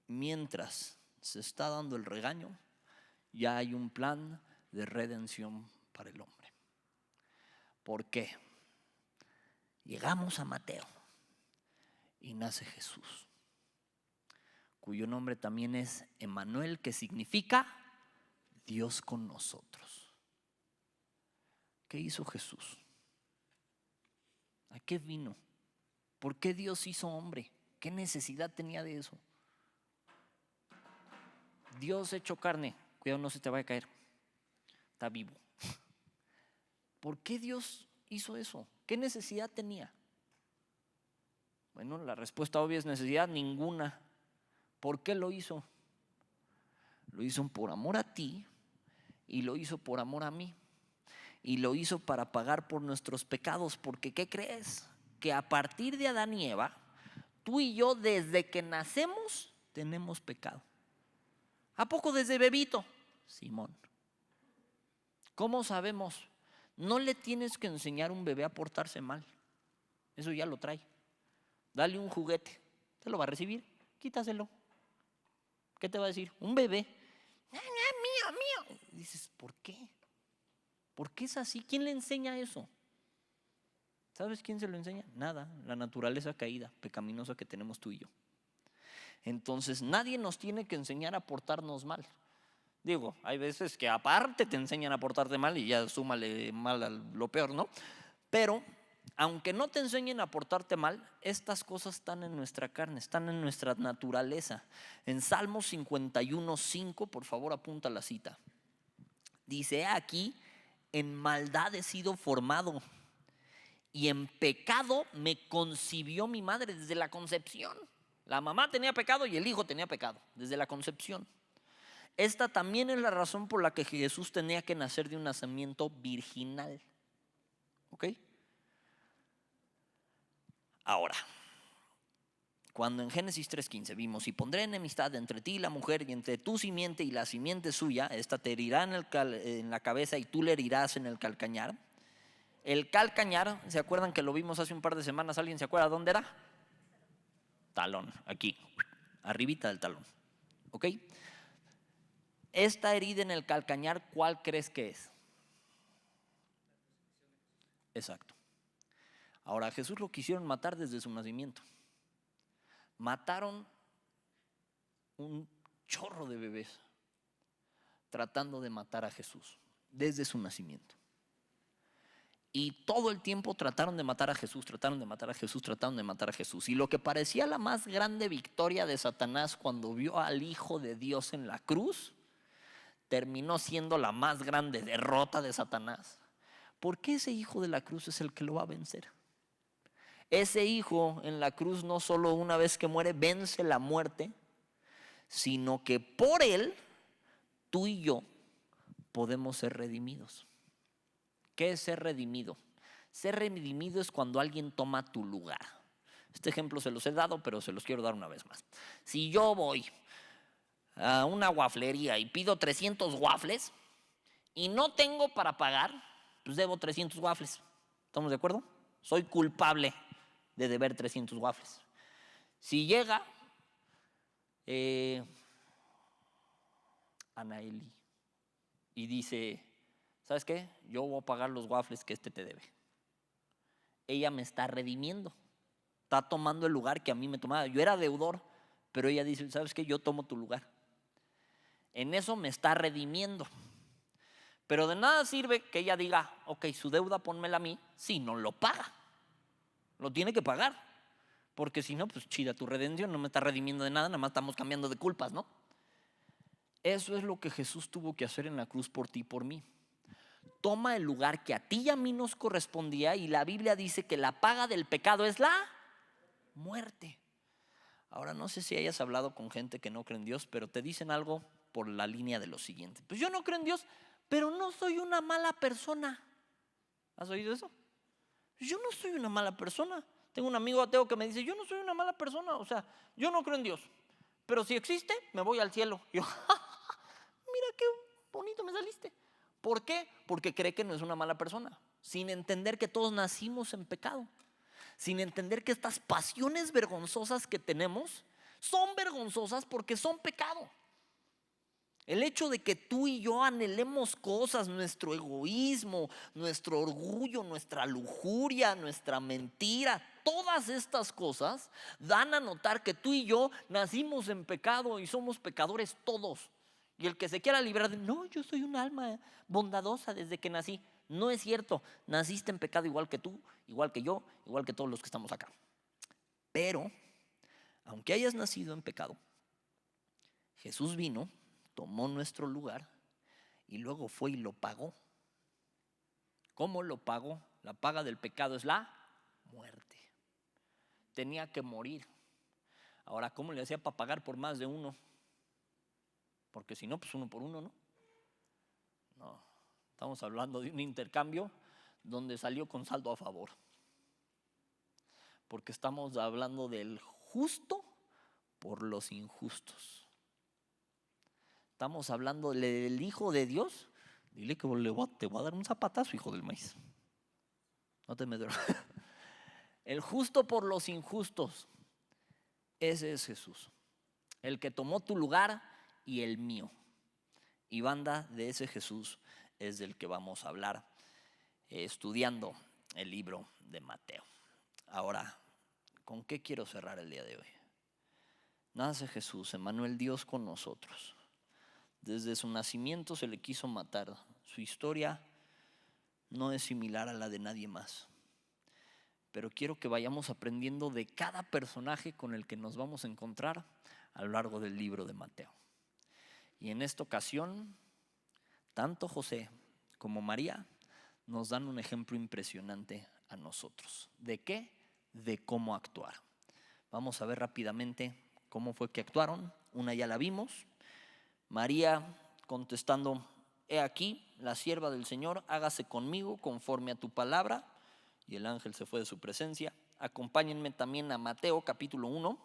A: mientras se está dando el regaño, ya hay un plan de redención para el hombre. ¿Por qué? Llegamos a Mateo y nace Jesús, cuyo nombre también es Emmanuel, que significa Dios con nosotros. ¿Qué hizo Jesús? ¿A qué vino? ¿Por qué Dios hizo hombre? ¿Qué necesidad tenía de eso? Dios hecho carne, cuidado no se te vaya a caer, está vivo. ¿Por qué Dios hizo eso? ¿Qué necesidad tenía? Bueno, la respuesta obvia es necesidad ninguna. ¿Por qué lo hizo? Lo hizo por amor a ti y lo hizo por amor a mí. Y lo hizo para pagar por nuestros pecados. Porque ¿qué crees? Que a partir de Adán y Eva, tú y yo desde que nacemos tenemos pecado. ¿A poco desde bebito? Simón. ¿Cómo sabemos? No le tienes que enseñar a un bebé a portarse mal. Eso ya lo trae. Dale un juguete. ¿Te lo va a recibir? Quítaselo. ¿Qué te va a decir? Un bebé. Mío, mío. Y dices, ¿por qué? ¿Por qué es así? ¿Quién le enseña eso? ¿Sabes quién se lo enseña? Nada. La naturaleza caída, pecaminosa que tenemos tú y yo. Entonces nadie nos tiene que enseñar a portarnos mal. Digo, hay veces que aparte te enseñan a portarte mal y ya súmale mal a lo peor, ¿no? Pero aunque no te enseñen a portarte mal, estas cosas están en nuestra carne, están en nuestra naturaleza. En Salmos 51:5, por favor apunta la cita. Dice aquí, en maldad he sido formado y en pecado me concibió mi madre desde la concepción. La mamá tenía pecado y el hijo tenía pecado desde la concepción. Esta también es la razón por la que Jesús tenía que nacer de un nacimiento virginal. ¿Ok? Ahora, cuando en Génesis 3:15 vimos, y pondré enemistad entre ti y la mujer, y entre tu simiente y la simiente suya, esta te herirá en la cabeza y tú le herirás en el calcañar. El calcañar, ¿se acuerdan que lo vimos hace un par de semanas? ¿Alguien se acuerda dónde era? Talón, aquí, arribita del talón. ¿Ok? Esta herida en el calcañar, ¿cuál crees que es? Exacto. Ahora, a Jesús lo quisieron matar desde su nacimiento. Mataron un chorro de bebés tratando de matar a Jesús desde su nacimiento. Y todo el tiempo trataron de matar a Jesús, trataron de matar a Jesús, trataron de matar a Jesús. Y lo que parecía la más grande victoria de Satanás cuando vio al Hijo de Dios en la cruz, terminó siendo la más grande derrota de Satanás. Porque ese hijo de la cruz es el que lo va a vencer. Ese hijo en la cruz no solo una vez que muere vence la muerte, sino que por él tú y yo podemos ser redimidos. ¿Qué es ser redimido? Ser redimido es cuando alguien toma tu lugar. Este ejemplo se los he dado, pero se los quiero dar una vez más. Si yo voy a una wafflería y pido 300 waffles y no tengo para pagar, pues debo 300 waffles. ¿Estamos de acuerdo? Soy culpable de deber 300 waffles. Si llega Anaeli y dice, ¿sabes qué? Yo voy a pagar los waffles que este te debe. Ella me está redimiendo. Está tomando el lugar que a mí me tomaba. Yo era deudor, pero ella dice, ¿sabes qué? Yo tomo tu lugar. En eso me está redimiendo. Pero de nada sirve que ella diga, ok, su deuda pónmela a mí, si no lo paga. Lo tiene que pagar. Porque si no, pues chida tu redención, no me está redimiendo de nada, nada más estamos cambiando de culpas, ¿no? Eso es lo que Jesús tuvo que hacer en la cruz por ti y por mí. Toma el lugar que a ti y a mí nos correspondía, y la Biblia dice que la paga del pecado es la muerte. Ahora, no sé si hayas hablado con gente que no cree en Dios, pero te dicen algo por la línea de lo siguiente: pues yo no creo en Dios, pero no soy una mala persona. ¿Has oído eso? Yo no soy una mala persona. Tengo un amigo ateo que me dice, yo no soy una mala persona, o sea, yo no creo en Dios, pero si existe, me voy al cielo. Y yo, mira qué bonito me saliste. ¿Por qué? Porque cree que no es una mala persona, sin entender que todos nacimos en pecado, sin entender que estas pasiones vergonzosas que tenemos son vergonzosas porque son pecado. El hecho de que tú y yo anhelemos cosas, nuestro egoísmo, nuestro orgullo, nuestra lujuria, nuestra mentira, todas estas cosas dan a notar que tú y yo nacimos en pecado y somos pecadores todos. Y el que se quiera librar de, no, yo soy un alma bondadosa desde que nací. No es cierto, naciste en pecado igual que tú, igual que yo, igual que todos los que estamos acá. Pero, aunque hayas nacido en pecado, Jesús vino, tomó nuestro lugar y luego fue y lo pagó. ¿Cómo lo pagó? La paga del pecado es la muerte. Tenía que morir. Ahora, ¿cómo le hacía para pagar por más de uno? Porque si no, pues uno por uno, ¿no? No, estamos hablando de un intercambio donde salió con saldo a favor. Porque estamos hablando del justo por los injustos. Estamos hablando del Hijo de Dios. Dile que te voy a dar un zapatazo, hijo del maíz. No te me duermas. El justo por los injustos. Ese es Jesús. El que tomó tu lugar y el mío. Y banda, de ese Jesús es del que vamos a hablar estudiando el libro de Mateo. Ahora, ¿con qué quiero cerrar el día de hoy? Nace Jesús, Emmanuel, Dios con nosotros. Desde su nacimiento se le quiso matar. Su historia no es similar a la de nadie más. Pero quiero que vayamos aprendiendo de cada personaje con el que nos vamos a encontrar a lo largo del libro de Mateo. Y en esta ocasión, tanto José como María nos dan un ejemplo impresionante a nosotros. ¿De qué? De cómo actuar. Vamos a ver rápidamente cómo fue que actuaron. Una ya la vimos. María contestando: he aquí, la sierva del Señor, hágase conmigo conforme a tu palabra. Y el ángel se fue de su presencia. Acompáñenme también a Mateo capítulo 1,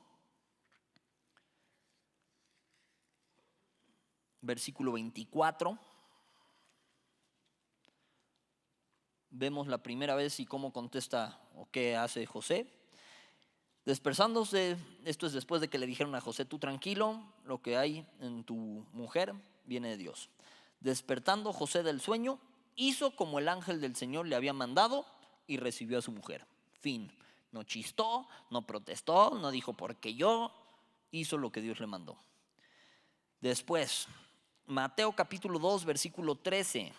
A: versículo 24. Vemos la primera vez y cómo contesta o qué hace José. Dispersándose, esto es después de que le dijeron a José: tú tranquilo, lo que hay en tu mujer viene de Dios. Despertando José del sueño, hizo como el ángel del Señor le había mandado y recibió a su mujer. Fin. No chistó, no protestó, no dijo porque yo, hizo lo que Dios le mandó. Después, Mateo capítulo 2, versículo 13.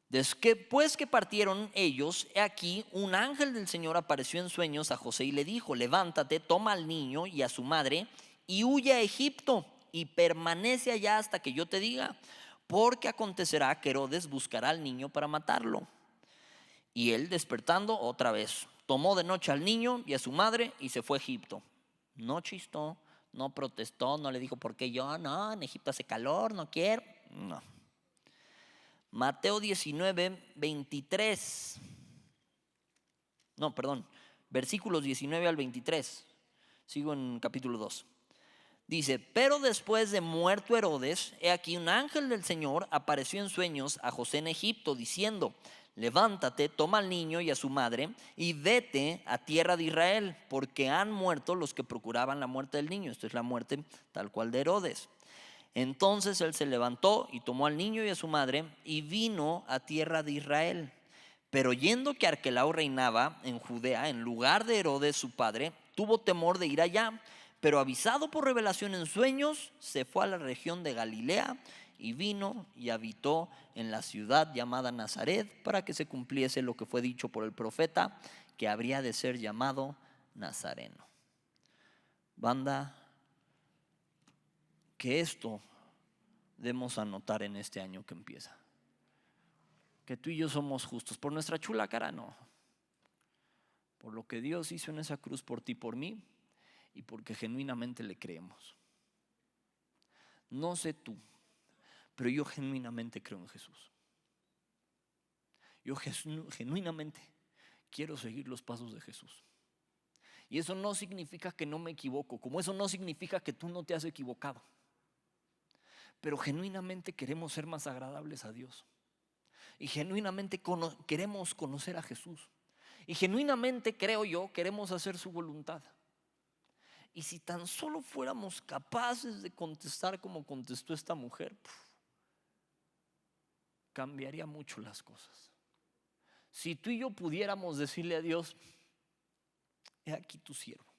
A: Después que partieron ellos, he aquí, un ángel del Señor apareció en sueños a José y le dijo: levántate, toma al niño y a su madre y huye a Egipto y permanece allá hasta que yo te diga, porque acontecerá que Herodes buscará al niño para matarlo. Y él, despertando otra vez, tomó de noche al niño y a su madre y se fue a Egipto. No chistó, no protestó, no le dijo porque yo, no, en Egipto hace calor, no quiero, no. Mateo 19, 23. No, perdón. Versículos 19 al 23. Sigo en capítulo 2. Dice: pero después de muerto Herodes, he aquí un ángel del Señor apareció en sueños a José en Egipto, diciendo: levántate, toma al niño y a su madre y vete a tierra de Israel, porque han muerto los que procuraban la muerte del niño. Esto es la muerte tal cual de Herodes. Entonces él se levantó y tomó al niño y a su madre y vino a tierra de Israel. Pero oyendo que Arquelao reinaba en Judea en lugar de Herodes su padre, tuvo temor de ir allá. Pero avisado por revelación en sueños, se fue a la región de Galilea y vino y habitó en la ciudad llamada Nazaret, para que se cumpliese lo que fue dicho por el profeta, que habría de ser llamado Nazareno. Banda, que esto debemos anotar en este año que empieza. Que tú y yo somos justos. Por nuestra chula cara, no. Por lo que Dios hizo en esa cruz por ti y por mí, y porque genuinamente le creemos. No sé tú, pero yo genuinamente creo en Jesús. Yo genuinamente quiero seguir los pasos de Jesús. Y eso no significa que no me equivoco, como eso no significa que tú no te has equivocado. Pero genuinamente queremos ser más agradables a Dios. Y genuinamente queremos conocer a Jesús. Y genuinamente, creo yo, queremos hacer su voluntad. Y si tan solo fuéramos capaces de contestar como contestó esta mujer, cambiaría mucho las cosas. Si tú y yo pudiéramos decirle a Dios: he aquí tu siervo,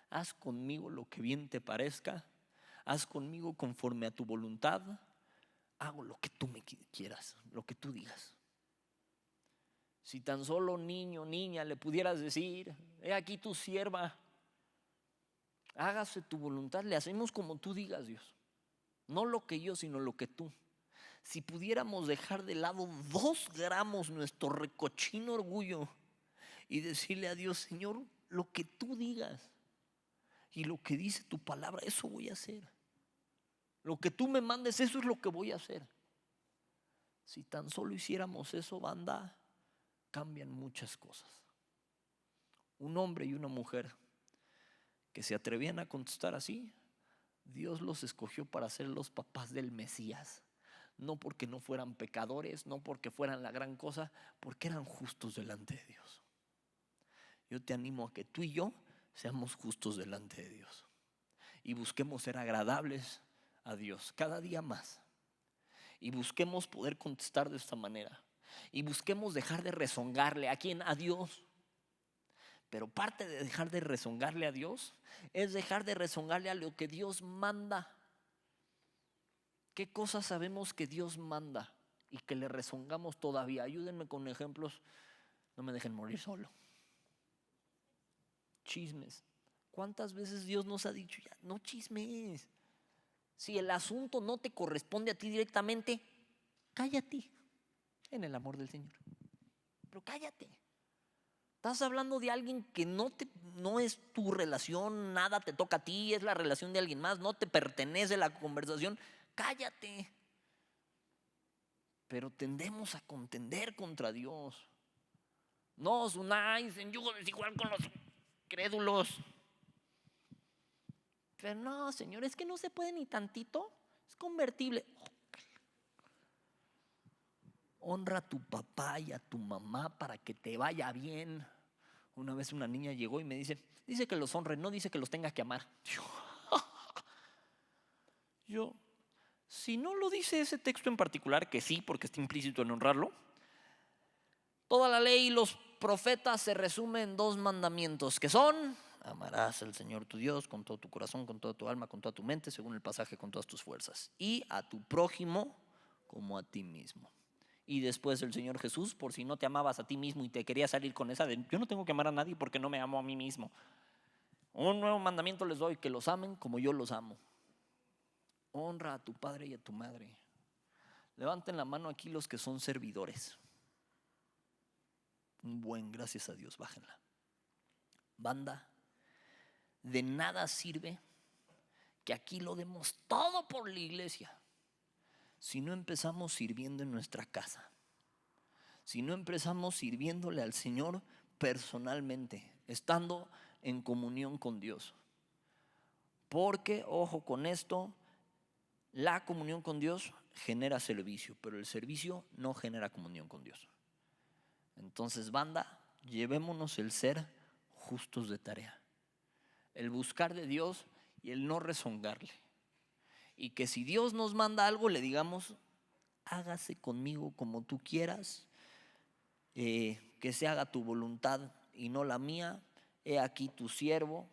A: haz conmigo lo que bien te parezca, haz conmigo conforme a tu voluntad, hago lo que tú me quieras, lo que tú digas. Si tan solo niño, niña, le pudieras decir: he aquí tu sierva, hágase tu voluntad, le hacemos como tú digas, Dios. No lo que yo, sino lo que tú. Si pudiéramos dejar de lado 2 gramos nuestro recochino orgullo y decirle a Dios: Señor, lo que tú digas y lo que dice tu palabra, eso voy a hacer. Lo que tú me mandes, eso es lo que voy a hacer. Si tan solo hiciéramos eso, banda, cambian muchas cosas. Un hombre y una mujer que se atrevían a contestar así, Dios los escogió para ser los papás del Mesías. No porque no fueran pecadores, no porque fueran la gran cosa, porque eran justos delante de Dios. Yo te animo a que tú y yo seamos justos delante de Dios y busquemos ser agradables a Dios cada día más. Y busquemos poder contestar de esta manera. Y busquemos dejar de rezongarle. ¿A quién? A Dios. Pero parte de dejar de rezongarle a Dios es dejar de rezongarle a lo que Dios manda. ¿Qué cosas sabemos que Dios manda y que le rezongamos todavía? Ayúdenme con ejemplos. No me dejen morir solo. Chismes. ¿Cuántas veces Dios nos ha dicho ya, no chismes? Si el asunto no te corresponde a ti directamente, cállate en el amor del Señor. Pero cállate. Estás hablando de alguien que no es tu relación, nada te toca a ti, es la relación de alguien más, no te pertenece la conversación. Cállate. Pero tendemos a contender contra Dios. No os unáis en yugo desigual con los crédulos. Pero no, Señor, es que no se puede ni tantito. Es convertible. Honra a tu papá y a tu mamá para que te vaya bien. Una vez una niña llegó y me dice que los honre, no dice que los tenga que amar. Yo, si no lo dice ese texto en particular, que sí, porque está implícito en honrarlo, toda la ley y los profetas se resumen en 2 mandamientos, que son: amarás al Señor tu Dios con todo tu corazón, con toda tu alma, con toda tu mente, según el pasaje, con todas tus fuerzas, y a tu prójimo como a ti mismo. Y después el Señor Jesús, por si no te amabas a ti mismo y te querías salir con esa de yo no tengo que amar a nadie porque no me amo a mí mismo. Un nuevo mandamiento les doy, que los amen como yo los amo. Honra a tu padre y a tu madre. Levanten la mano aquí los que son servidores. Un buen gracias a Dios, bájenla. Banda, de nada sirve que aquí lo demos todo por la iglesia si no empezamos sirviendo en nuestra casa, si no empezamos sirviéndole al Señor personalmente, estando en comunión con Dios. Porque, ojo con esto, la comunión con Dios genera servicio, pero el servicio no genera comunión con Dios. Entonces, banda, llevémonos el ser justos de tarea, el buscar de Dios y el no rezongarle. Y que si Dios nos manda algo, le digamos: hágase conmigo como tú quieras, que se haga tu voluntad y no la mía. He aquí tu siervo,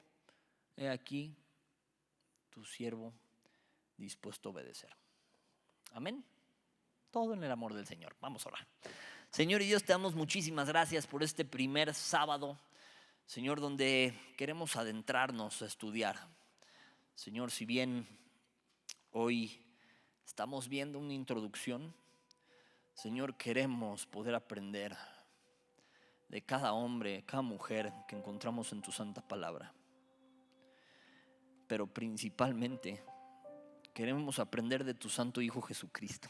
A: he aquí tu siervo dispuesto a obedecer. Amén. Todo en el amor del Señor. Vamos a orar. Señor y Dios, te damos muchísimas gracias por este primer sábado, Señor, donde queremos adentrarnos a estudiar. Señor, si bien hoy estamos viendo una introducción, Señor, queremos poder aprender de cada hombre, cada mujer que encontramos en tu santa palabra. Pero principalmente queremos aprender de tu santo Hijo Jesucristo,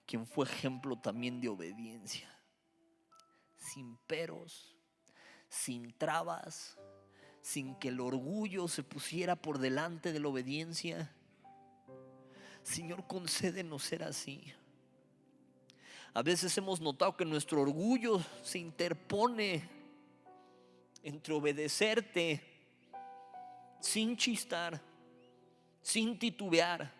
A: quien fue ejemplo también de obediencia, sin peros, sin trabas, sin que el orgullo se pusiera por delante de la obediencia. Señor, concédenos ser así. A veces hemos notado que nuestro orgullo se interpone entre obedecerte sin chistar, sin titubear,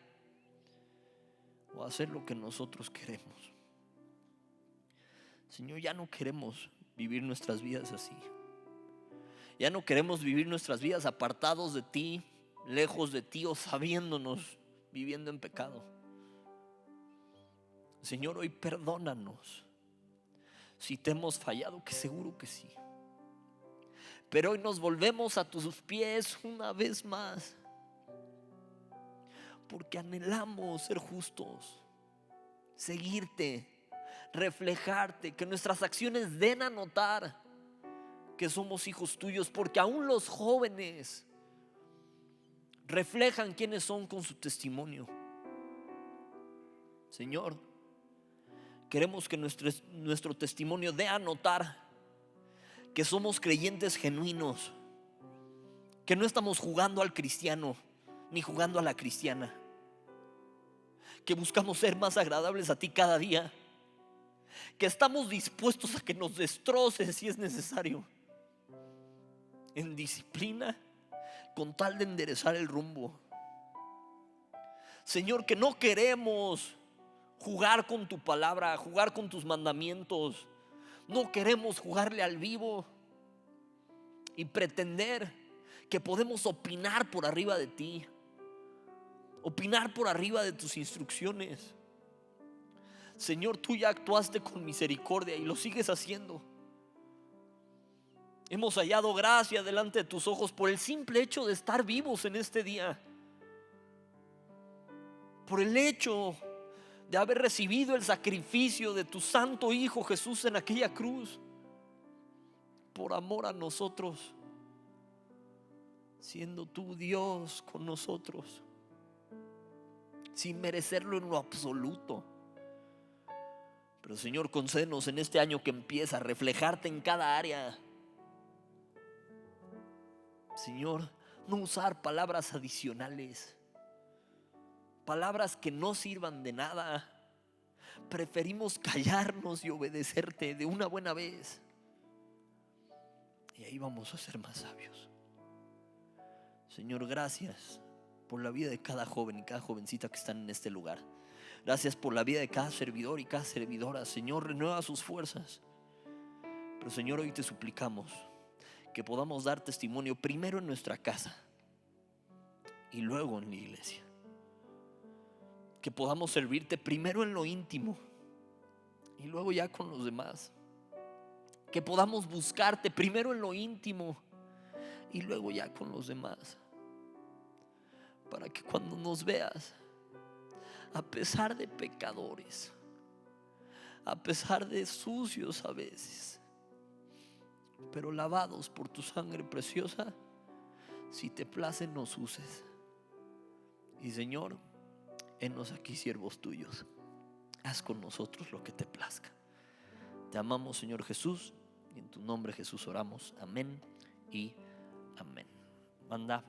A: o hacer lo que nosotros queremos. Señor, ya no queremos vivir nuestras vidas así. Ya no queremos vivir nuestras vidas apartados de ti, lejos de ti, o sabiéndonos viviendo en pecado. Señor, hoy perdónanos si te hemos fallado, que seguro que sí. Pero hoy nos volvemos a tus pies una vez más, porque anhelamos ser justos, seguirte, reflejarte, que nuestras acciones den a notar que somos hijos tuyos, porque aún los jóvenes reflejan quiénes son con su testimonio. Señor, queremos que nuestro testimonio dé a notar que somos creyentes genuinos, que no estamos jugando al cristiano ni jugando a la cristiana, que buscamos ser más agradables a ti cada día, que estamos dispuestos a que nos destroces si es necesario, en disciplina, con tal de enderezar el rumbo. Señor, que no queremos jugar con tu palabra, jugar con tus mandamientos. No queremos jugarle al vivo y pretender que podemos opinar por arriba de ti, opinar por arriba de tus instrucciones. Señor, tú ya actuaste con misericordia y lo sigues haciendo. Hemos hallado gracia delante de tus ojos por el simple hecho de estar vivos en este día, por el hecho de haber recibido el sacrificio de tu santo Hijo Jesús en aquella cruz, por amor a nosotros, siendo tú Dios con nosotros, sin merecerlo en lo absoluto. Pero Señor, concédenos en este año que empieza a reflejarte en cada área. Señor, no usar palabras adicionales, palabras que no sirvan de nada. Preferimos callarnos y obedecerte de una buena vez, y ahí vamos a ser más sabios. Señor, gracias por la vida de cada joven y cada jovencita que están en este lugar. Gracias por la vida de cada servidor y cada servidora. Señor, renueva sus fuerzas. Pero Señor, hoy te suplicamos que podamos dar testimonio primero en nuestra casa y luego en la iglesia. Que podamos servirte primero en lo íntimo y luego ya con los demás. Que podamos buscarte primero en lo íntimo y luego ya con los demás. Para que cuando nos veas, a pesar de pecadores, a pesar de sucios a veces, pero lavados por tu sangre preciosa, si te place nos uses. Y Señor, henos aquí siervos tuyos. Haz con nosotros lo que te plazca. Te amamos, Señor Jesús, y en tu nombre, Jesús, oramos. Amén y amén. Banda,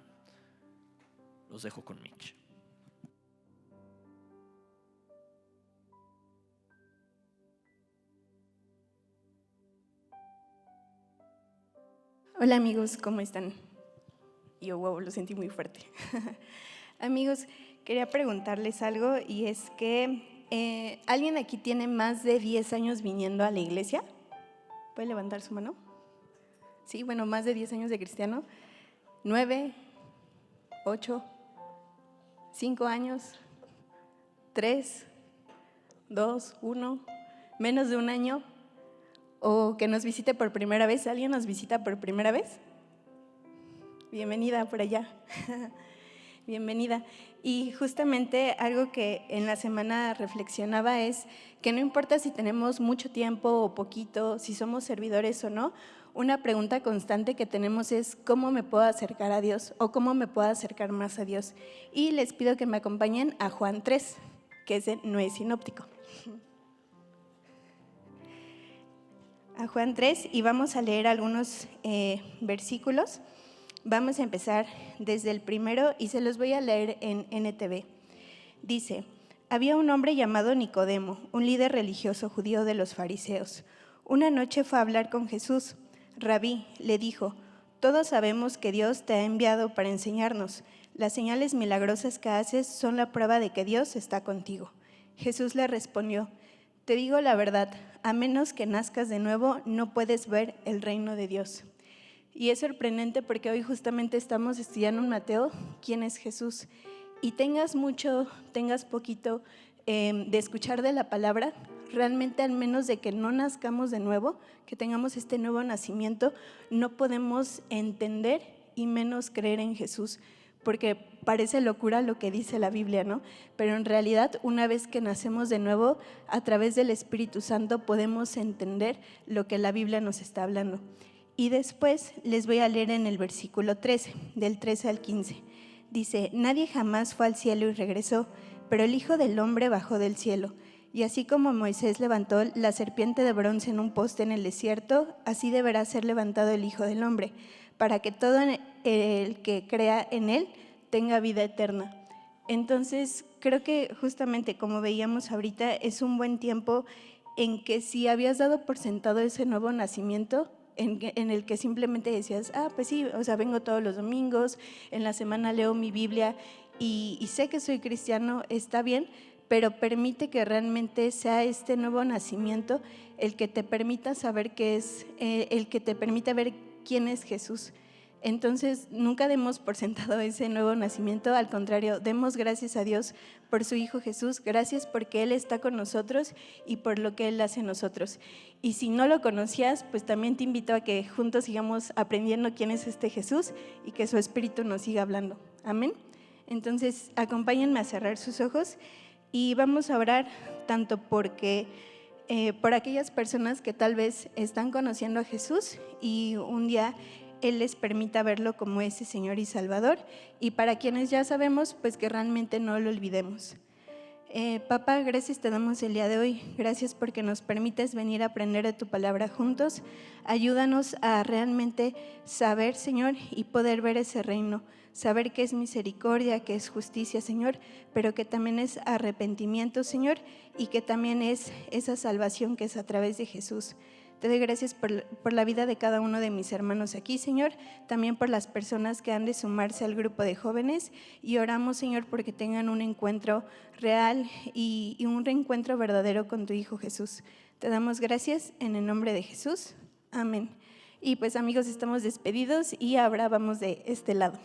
A: los dejo con Mitch.
B: Hola amigos, ¿cómo están? Yo, wow, lo sentí muy fuerte. Amigos, quería preguntarles algo, y es que ¿alguien aquí tiene más de 10 años viniendo a la iglesia? ¿Puede levantar su mano? Sí, bueno, más de 10 años de cristiano. 9, 8, 5 años, 3, 2, 1, menos de un año. O que nos visite por primera vez. ¿Alguien nos visita por primera vez? Bienvenida por allá. Bienvenida. Y justamente algo que en la semana reflexionaba es que no importa si tenemos mucho tiempo o poquito, si somos servidores o no, una pregunta constante que tenemos es ¿cómo me puedo acercar a Dios? O ¿cómo me puedo acercar más a Dios? Y les pido que me acompañen a Juan 3, que ese no es sinóptico. A Juan 3, y vamos a leer algunos versículos. Vamos a empezar desde el primero y se los voy a leer en NTV. Dice: había un hombre llamado Nicodemo, un líder religioso judío de los fariseos. Una noche fue a hablar con Jesús. Rabí, le dijo, todos sabemos que Dios te ha enviado para enseñarnos. Las señales milagrosas que haces son la prueba de que Dios está contigo. Jesús le respondió: te digo la verdad, a menos que nazcas de nuevo, no puedes ver el reino de Dios. Y es sorprendente porque hoy justamente estamos estudiando en Mateo quién es Jesús. Y tengas mucho, tengas poquito de escuchar de la palabra, realmente al menos de que no nazcamos de nuevo, que tengamos este nuevo nacimiento, no podemos entender y menos creer en Jesús. Porque parece locura lo que dice la Biblia, ¿no? Pero en realidad, una vez que nacemos de nuevo, a través del Espíritu Santo podemos entender lo que la Biblia nos está hablando. Y después les voy a leer en el versículo 13, del 13 al 15. Dice: nadie jamás fue al cielo y regresó, pero el Hijo del Hombre bajó del cielo. Y así como Moisés levantó la serpiente de bronce en un poste en el desierto, así deberá ser levantado el Hijo del Hombre, para que todo el que crea en Él tenga vida eterna. Entonces, creo que justamente como veíamos ahorita, es un buen tiempo en que si habías dado por sentado ese nuevo nacimiento, en el que simplemente decías, pues sí, o sea, vengo todos los domingos, en la semana leo mi Biblia y sé que soy cristiano, está bien, pero permite que realmente sea este nuevo nacimiento el que te permita saber qué es, el que te permite ver quién es Jesús. Entonces, nunca demos por sentado ese nuevo nacimiento, al contrario, demos gracias a Dios por su Hijo Jesús, gracias porque Él está con nosotros y por lo que Él hace en nosotros. Y si no lo conocías, pues también te invito a que juntos sigamos aprendiendo quién es este Jesús y que su Espíritu nos siga hablando. Amén. Entonces, acompáñenme a cerrar sus ojos y vamos a orar tanto porque por aquellas personas que tal vez están conociendo a Jesús y un día Él les permita verlo como ese Señor y Salvador, y para quienes ya sabemos, pues que realmente no lo olvidemos. Papá, gracias te damos el día de hoy, gracias porque nos permites venir a aprender de tu palabra juntos. Ayúdanos a realmente saber, Señor, y poder ver ese reino, saber que es misericordia, que es justicia, Señor, pero que también es arrepentimiento, Señor, y que también es esa salvación que es a través de Jesús. Te doy gracias por la vida de cada uno de mis hermanos aquí, Señor, también por las personas que han de sumarse al grupo de jóvenes, y oramos, Señor, porque tengan un encuentro real y un reencuentro verdadero con tu Hijo Jesús. Te damos gracias en el nombre de Jesús. Amén. Y pues amigos, estamos despedidos y ahora vamos de este lado.